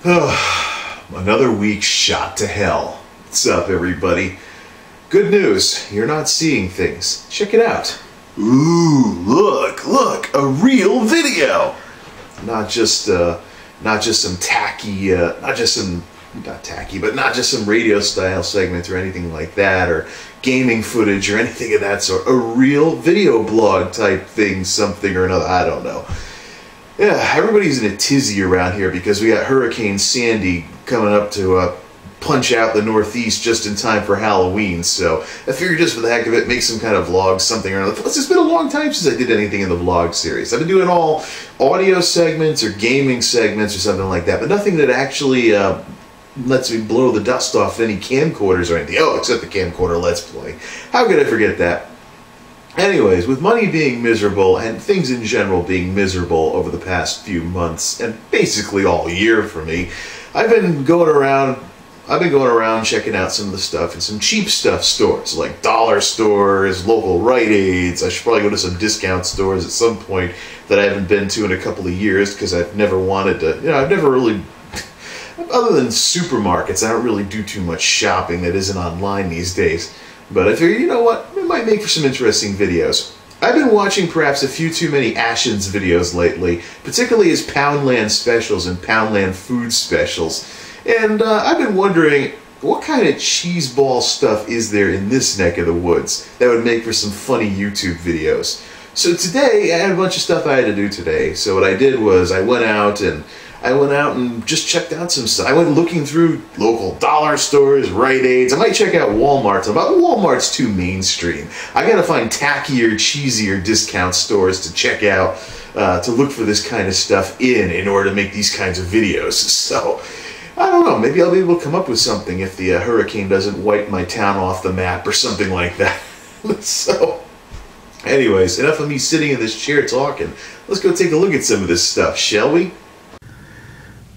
Another week shot to hell. What's up, everybody? Good news, you're not seeing things. Check it out. Ooh, look, a real video. Not just some tacky, not just some radio style segment or anything like that, or gaming footage or anything of that sort. A real video blog type thing, something or another, I don't know. Yeah, everybody's in a tizzy around here because we got Hurricane Sandy coming up to punch out the Northeast just in time for Halloween, so I figured just for the heck of it, make some kind of vlog, something or another. Plus, it's been a long time since I did anything in the vlog series. I've been doing all audio segments or gaming segments or something like that, but nothing that actually lets me blow the dust off any camcorders or anything. Oh, except the camcorder Let's Play. How could I forget that? Anyways, with money being miserable and things in general being miserable over the past few months, and basically all year for me, I've been going around checking out some of the stuff in some cheap stuff stores, like dollar stores, local Rite Aids. I should probably go to some discount stores at some point that I haven't been to in a couple of years because I've never wanted to, I've never really, other than supermarkets, I don't really do too much shopping that isn't online these days. But I figured, you know what, it might make for some interesting videos. I've been watching perhaps a few too many Ashens videos lately, particularly his Poundland specials and Poundland food specials. And I've been wondering, what kind of cheeseball stuff is there in this neck of the woods that would make for some funny YouTube videos? So today, I had a bunch of stuff I had to do today. So what I did was I went out and just checked out some stuff. I went looking through local dollar stores, Rite Aids. I might check out Walmart. But Walmart's too mainstream. I gotta find tackier, cheesier discount stores to check out, to look for this kind of stuff in order to make these kinds of videos. So, I don't know, maybe I'll be able to come up with something if the hurricane doesn't wipe my town off the map or something like that. So, anyways, enough of me sitting in this chair talking. Let's go take a look at some of this stuff, shall we?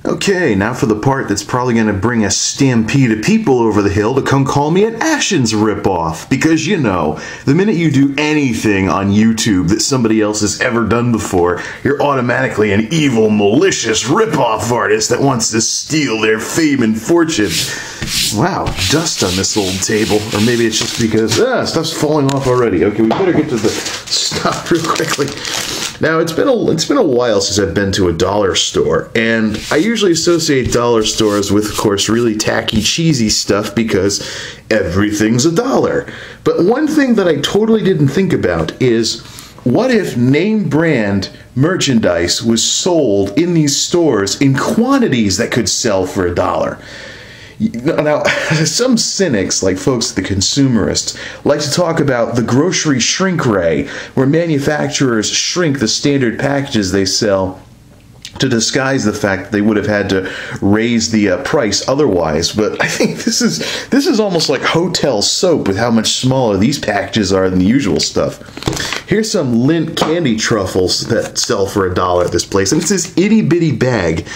Okay, now for the part that's probably going to bring a stampede of people over the hill to come call me an Ashens ripoff. Because, you know, the minute you do anything on YouTube that somebody else has ever done before, you're automatically an evil, malicious ripoff artist that wants to steal their fame and fortune. Wow, dust on this old table. Or maybe it's just because, stuff's falling off already. Okay, we better get to the stuff real quickly. Now, it's been a while since I've been to a dollar store, and I usually associate dollar stores with, of course, really tacky, cheesy stuff because everything's $1. But one thing that I totally didn't think about is, what if name brand merchandise was sold in these stores in quantities that could sell for $1? Now, some cynics, like folks at The Consumerist, like to talk about the grocery shrink ray, where manufacturers shrink the standard packages they sell to disguise the fact that they would have had to raise the price otherwise. But I think this is almost like hotel soap with how much smaller these packages are than the usual stuff. Here's some Lindt candy truffles that sell for $1 at this place, and it's this itty-bitty bag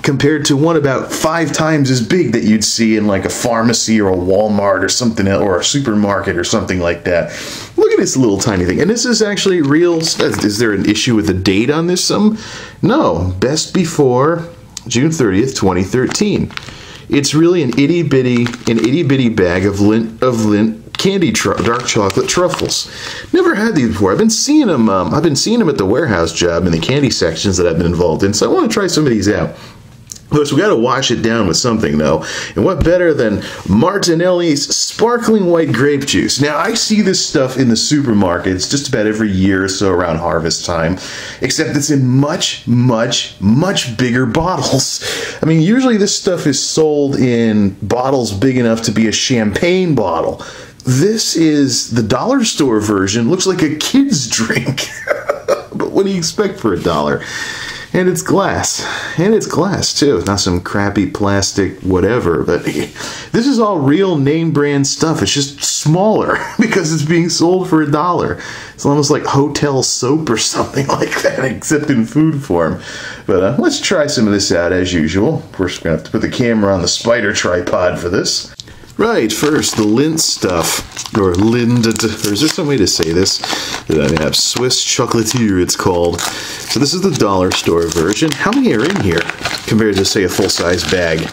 compared to one about 5 times as big that you'd see in like a pharmacy or a Walmart or something, or a supermarket or something like that. Look at this little tiny thing. And this is actually real. Is there an issue with the date on this? No. Best before June 30th, 2013. It's really an itty bitty bag of Lindt candy dark chocolate truffles. Never had these before. I've been seeing them at the warehouse job in the candy sections that I've been involved in, so I want to try some of these out. Of course, we got to wash it down with something, though. And what better than Martinelli's sparkling white grape juice? Now, I see this stuff in the supermarkets just about every year or so around harvest time, except it's in much, much, much bigger bottles. I mean, usually this stuff is sold in bottles big enough to be a champagne bottle. This is the dollar store version. Looks like a kid's drink. But what do you expect for $1? And it's glass. And it's glass, too. Not some crappy plastic whatever. But this is all real name brand stuff. It's just smaller because it's being sold for $1. It's almost like hotel soap or something like that, except in food form. But let's try some of this out as usual. Of course, we're going to have to put the camera on the spider tripod for this. Right, first, the Lindt stuff, or Lind, or is there some way to say this? That I have Swiss Chocolatier, it's called. So this is the dollar store version. How many are in here compared to, say, a full-size bag?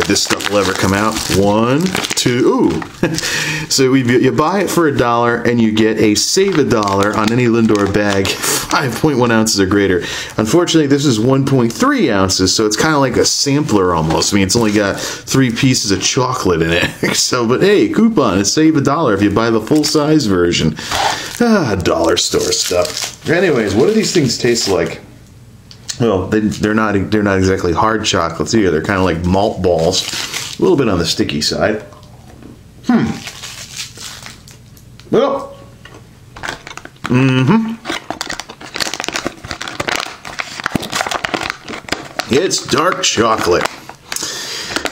This stuff will ever come out. 1, 2, ooh. So you buy it for $1 and you get a save $1 on any Lindor bag, 5.1 ounces or greater. Unfortunately, this is 1.3 ounces, so it's kind of like a sampler almost. I mean, it's only got 3 pieces of chocolate in it. So, but hey, coupon, it's save $1 if you buy the full-size version. Dollar store stuff. Anyways, what do these things taste like? Well, they're not exactly hard chocolates either. They're kind of like malt balls, a little bit on the sticky side. Well, it's dark chocolate.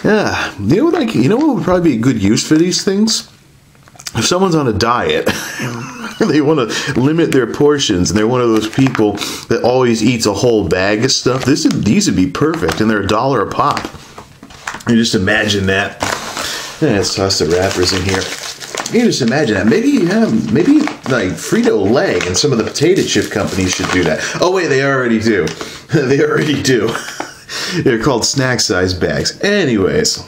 Yeah, you know what would probably be a good use for these things? If someone's on a diet. They want to limit their portions, and they're one of those people that always eats a whole bag of stuff. These would be perfect, and they're $1 a pop. You just imagine that. Let's toss the wrappers in here. You just imagine that. Maybe like Frito-Lay and some of the potato chip companies should do that. Oh wait, they already do. They already do. They're called snack-size bags. Anyways.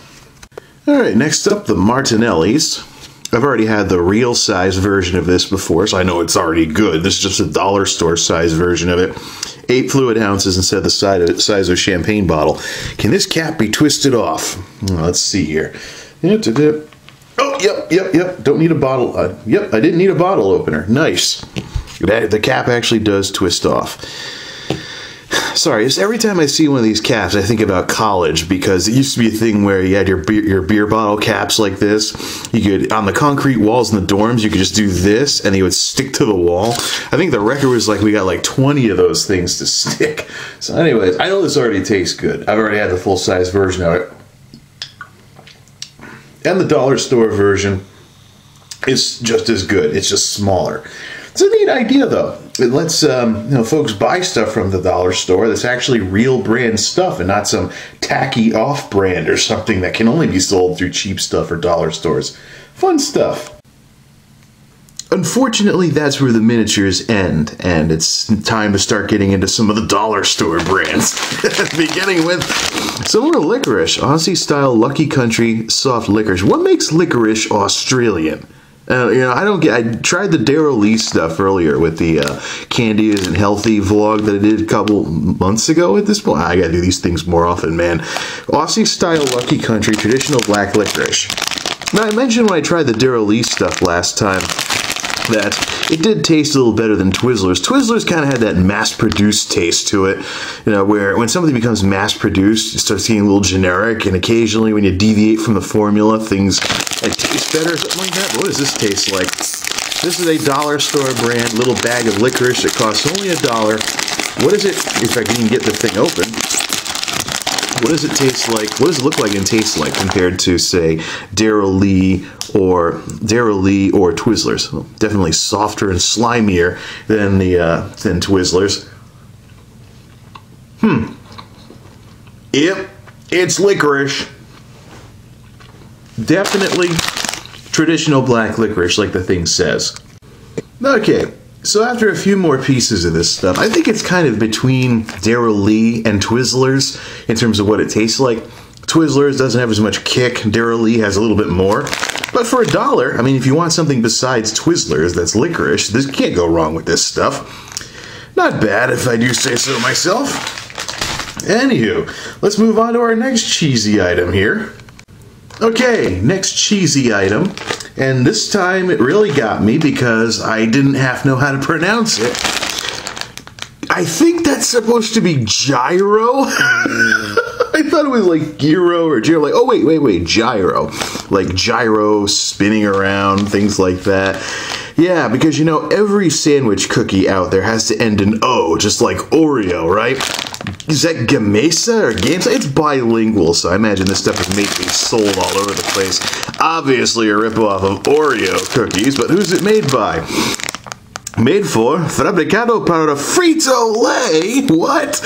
All right, next up, the Martinellis. I've already had the real size version of this before, so I know it's already good. This is just a dollar store size version of it. 8 fluid ounces instead of the size of a champagne bottle. Can this cap be twisted off? Let's see here. Oh, yep. Don't need a bottle. Yep, I didn't need a bottle opener. Nice. The cap actually does twist off. Sorry, just every time I see one of these caps, I think about college, because it used to be a thing where you had your beer bottle caps like this. You could, on the concrete walls in the dorms, you could just do this, and they would stick to the wall. I think the record was like we got like 20 of those things to stick. So anyways, I know this already tastes good. I've already had the full-size version of it. And the dollar store version is just as good. It's just smaller. It's a neat idea, though. It lets folks buy stuff from the dollar store that's actually real brand stuff and not some tacky off-brand or something that can only be sold through cheap stuff or dollar stores. Fun stuff. Unfortunately, that's where the miniatures end, and it's time to start getting into some of the dollar store brands. Beginning with some more licorice. Aussie-style Lucky Country soft licorice. What makes licorice Australian? I tried the Daryl Lee stuff earlier with the Candy Isn't Healthy vlog that I did a couple months ago at this point. I gotta do these things more often, man. Aussie-style Lucky Country traditional black licorice. Now, I mentioned when I tried the Daryl Lee stuff last time that it did taste a little better than Twizzlers. Twizzlers kind of had that mass-produced taste to it, where when something becomes mass-produced, it starts getting a little generic, and occasionally when you deviate from the formula, things like taste better or something like that. But what does this taste like? This is a dollar store brand, little bag of licorice. It costs only $1. What is it, if I can even get the thing open? What does it taste like? What does it look like and taste like compared to, say, Daryl Lee or Twizzlers? Well, definitely softer and slimier than Twizzlers. Yep, it's licorice. Definitely traditional black licorice, like the thing says. Okay. So after a few more pieces of this stuff, I think it's kind of between Daryl Lee and Twizzlers in terms of what it tastes like. Twizzlers doesn't have as much kick. Daryl Lee has a little bit more. But for $1, I mean, if you want something besides Twizzlers that's licorice, this can't go wrong with this stuff. Not bad, if I do say so myself. Anywho, let's move on to our next cheesy item here. Okay, next cheesy item. And this time it really got me because I didn't half know how to pronounce it. I think that's supposed to be Gyro. I thought it was like Gyro or Gyro. Like, oh, wait, Gyro. Like gyro, spinning around, things like that. Yeah, because every sandwich cookie out there has to end in O, just like Oreo, right? Is that Gamesa or Gamesa? It's bilingual, so I imagine this stuff is made to be sold all over the place. Obviously a ripoff of Oreo cookies, but who's it made by? Made for Fabricado para Frito-Lay. What?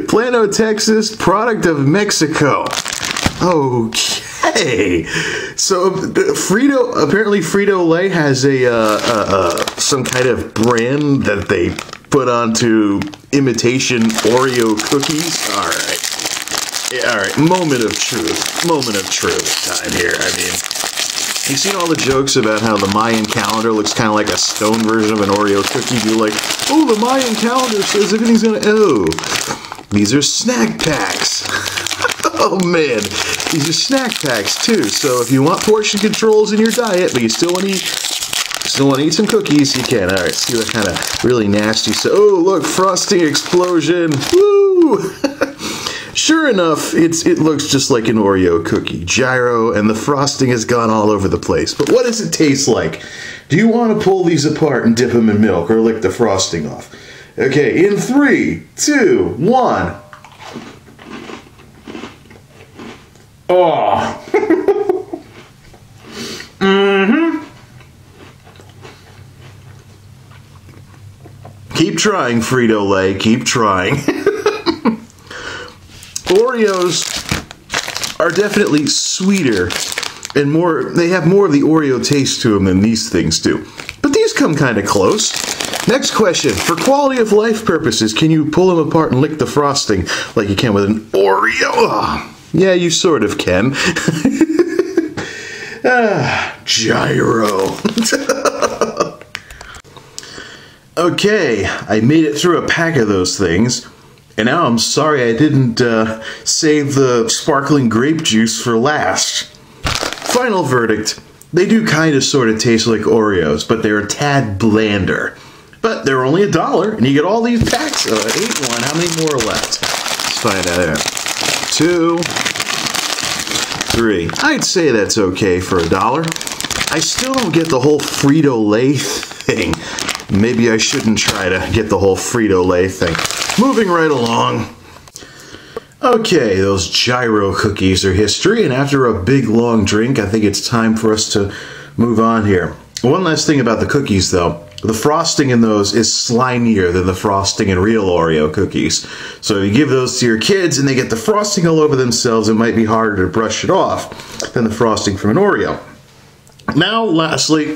Plano, Texas, product of Mexico. Okay. Hey, so apparently Frito-Lay has some kind of brand that they put onto imitation Oreo cookies. All right. Yeah, all right, moment of truth time here. I mean, you've seen all the jokes about how the Mayan calendar looks kind of like a stone version of an Oreo cookie. You're like, oh, the Mayan calendar says everything's gonna, oh, these are snack packs. Oh man, these are snack packs too. So if you want portion controls in your diet, but you still want to eat some cookies, you can. All right, see that kind of really nasty. So, oh look, frosting explosion. Woo! Sure enough, it looks just like an Oreo cookie, Gyro, and the frosting has gone all over the place. But what does it taste like? Do you want to pull these apart and dip them in milk or lick the frosting off? Okay, in 3, 2, 1. Oh. Mm-hmm. Keep trying, Frito-Lay, keep trying. Oreos are definitely sweeter and they have more of the Oreo taste to them than these things do. But these come kind of close. Next question, for quality of life purposes, can you pull them apart and lick the frosting like you can with an Oreo? Oh, yeah, you sort of can. Gyro. Okay, I made it through a pack of those things. And now I'm sorry I didn't save the sparkling grape juice for last. Final verdict. They do kind of sort of taste like Oreos, but they're a tad blander. But they're only $1, and you get all these packs. I ate one. How many more are left? Let's find out. 2, 3. I'd say that's okay for $1. I still don't get the whole Frito-Lay thing. Maybe I shouldn't try to get the whole Frito-Lay thing. Moving right along. Okay, those Gyro cookies are history, and after a big long drink, I think it's time for us to move on here. One last thing about the cookies, though. The frosting in those is slimier than the frosting in real Oreo cookies. So if you give those to your kids and they get the frosting all over themselves, it might be harder to brush it off than the frosting from an Oreo. Now, lastly,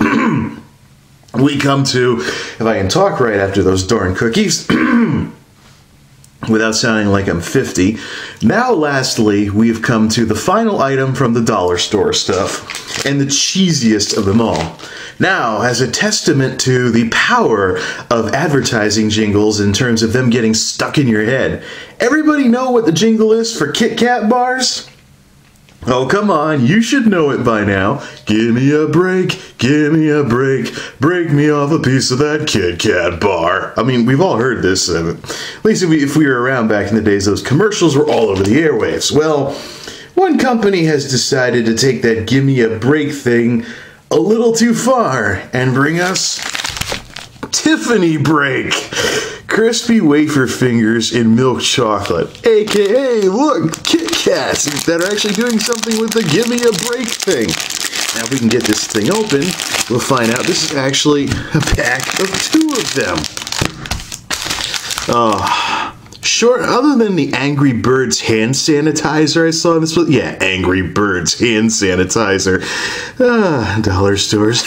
we come to, if I can talk right after those darn cookies, without sounding like I'm 50. Now, lastly, we've come to the final item from the dollar store stuff, and the cheesiest of them all. Now, as a testament to the power of advertising jingles in terms of them getting stuck in your head, everybody know what the jingle is for Kit Kat bars? Oh, come on, you should know it by now. Give me a break, break me off a piece of that Kit Kat bar. I mean, we've all heard this, at least if we were around back in the days, those commercials were all over the airwaves. Well, one company has decided to take that give me a break thing a little too far and bring us Tiffany Break. Crispy wafer fingers in milk chocolate, aka look, Kit Kats that are actually doing something with the give me a break thing. Now if we can get this thing open, we'll find out this is actually a pack of 2 of them. Other than the Angry Birds hand sanitizer I saw in this, yeah, Angry Birds hand sanitizer. Dollar stores.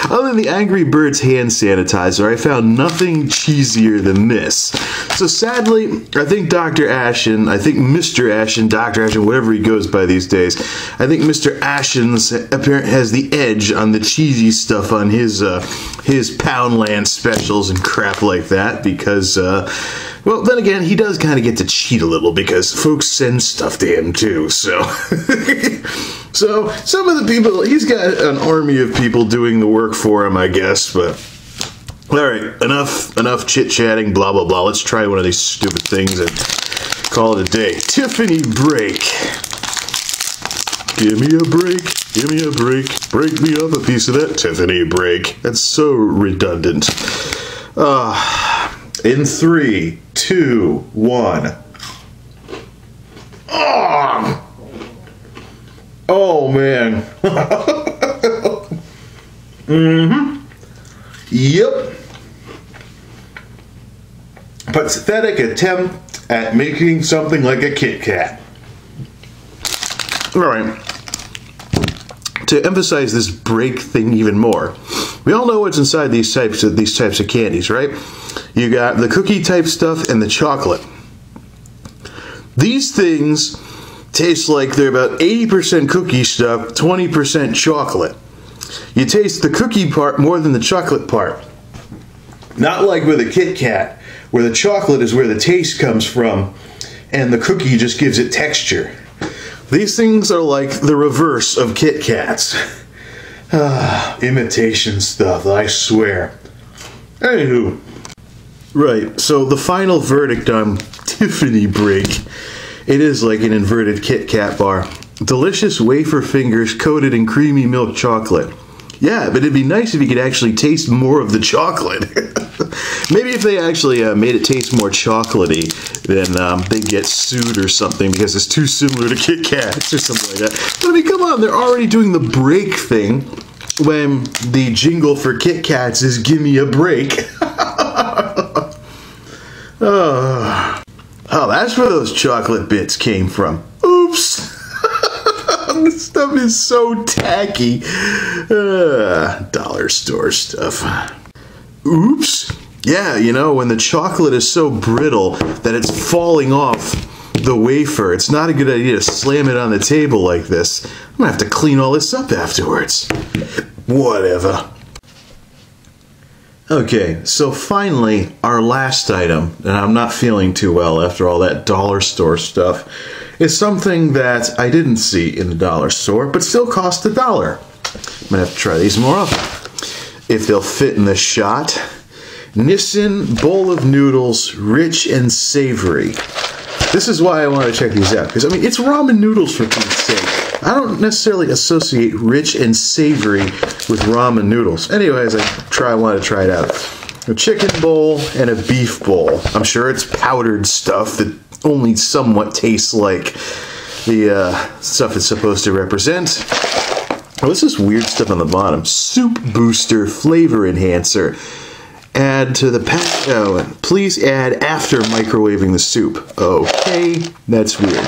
Other than the Angry Birds hand sanitizer, I found nothing cheesier than this. So sadly, I think Mr. Ashen, Dr. Ashen, whatever he goes by these days, I think Mr. Ashen's apparently has the edge on the cheesy stuff on his Poundland specials and crap like that because, well, then again, he does kind of get to cheat a little because folks send stuff to him too, so... So, some of the people, he's got an army of people doing the work for him, I guess, but... Alright, enough chit-chatting, blah, blah, blah. Let's try one of these stupid things and call it a day. Tiffany Break. Give me a break, break me off a piece of that Tiffany Break. That's so redundant. In 3, 2, 1. Oh, man. Yep. Pathetic attempt at making something like a Kit Kat. Alright. to emphasize this break thing even more, we all know what's inside these types of candies, right? You got the cookie type stuff and the chocolate. These things taste like they're about 80% cookie stuff, 20% chocolate. You taste the cookie part more than the chocolate part. Not like with a Kit Kat, where the chocolate is where the taste comes from, and the cookie just gives it texture. These things are like the reverse of Kit Kats. Imitation stuff, I swear. Anywho. Right, so the final verdict on Tiffany break. It is like an inverted Kit Kat bar. Delicious wafer fingers coated in creamy milk chocolate. Yeah, but it'd be nice if you could actually taste more of the chocolate. Maybe if they actually made it taste more chocolatey, then they'd get sued or something because it's too similar to Kit Kats or something like that. But I mean, come on, they're already doing the break thing when the jingle for Kit Kats is "Give me a break." Oh, that's where those chocolate bits came from. Oops. This stuff is so tacky. Dollar store stuff. Oops. Yeah, you know, when the chocolate is so brittle that it's falling off the wafer, it's not a good idea to slam it on the table like this. I'm gonna have to clean all this up afterwards. Whatever. Okay, so finally, our last item, and I'm not feeling too well after all that dollar store stuff, is something that I didn't see in the dollar store, but still cost $1. I'm gonna have to try these more often. If they'll fit in the shot. Nissin bowl of noodles, rich and savory. This is why I want to check these out, because I mean, it's ramen noodles for Pete's sake. I don't necessarily associate rich and savory with ramen noodles. Anyways, I want to try it out. A chicken bowl and a beef bowl. I'm sure it's powdered stuff that only somewhat tastes like the stuff it's supposed to represent. Oh, this is weird stuff on the bottom. Soup booster flavor enhancer. Add to the pack. Oh, and please add after microwaving the soup. Okay, that's weird.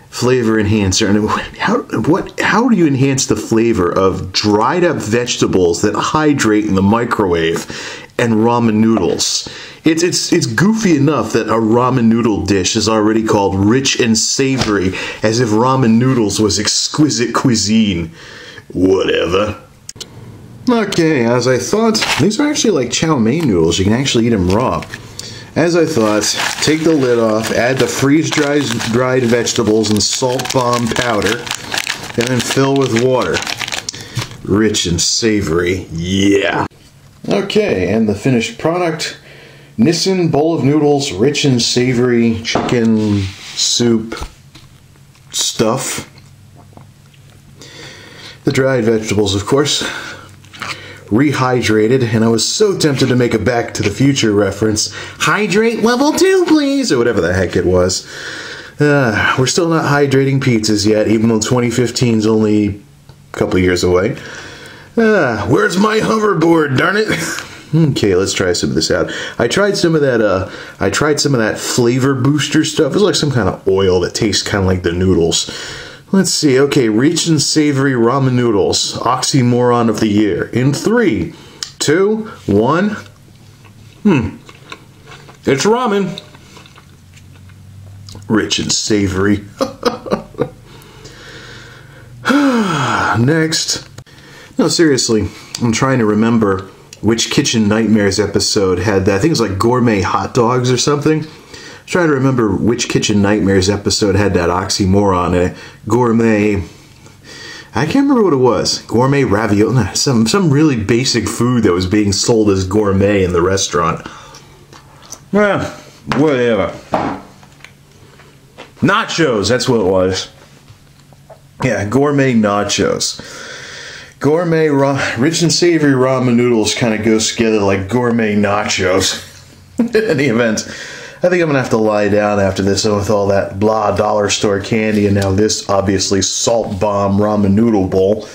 Flavor enhancer. And how do you enhance the flavor of dried up vegetables that hydrate in the microwave and ramen noodles? It's goofy enough that a ramen noodle dish is already called rich and savory, as if ramen noodles was exquisite cuisine. Whatever. Okay, as I thought, these are actually like chow mein noodles. You can actually eat them raw. As I thought, take the lid off, add the freeze-dried vegetables and salt bomb powder, and then fill with water. Rich and savory, yeah. Okay, and the finished product, Nissin bowl of noodles, rich and savory chicken soup stuff. The dried vegetables, of course. Rehydrated, and I was so tempted to make a Back to the Future reference. Hydrate level 2, please, or whatever the heck it was. We're still not hydrating pizzas yet, even though 2015 is only a couple of years away. Where's my hoverboard, darn it? Okay, let's try some of this out. I tried some of that flavor booster stuff. It was like some kind of oil that tastes kind of like the noodles. Let's see. Okay, rich and savory ramen noodles. Oxymoron of the year. In 3, 2, 1. It's ramen. Rich and savory. Next. No, seriously. I'm trying to remember which Kitchen Nightmares episode had that. I think it was like gourmet hot dogs or something. Trying to remember which Kitchen Nightmares episode had that oxymoron. Gourmet. I can't remember what it was. Gourmet ravioli. Some really basic food that was being sold as gourmet in the restaurant. Whatever. Nachos. That's what it was. Yeah, gourmet nachos. Gourmet rich and savory ramen noodles kind of goes together like gourmet nachos. In any event. I think I'm going to have to lie down after this with all that blah dollar store candy and now this obviously salt bomb ramen noodle bowl.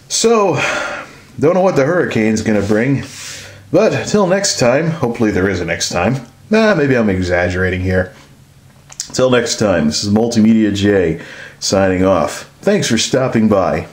So, don't know what the hurricane's going to bring. But, till next time, hopefully there is a next time. Maybe I'm exaggerating here. Until next time, this is Multimedia Jay signing off. Thanks for stopping by.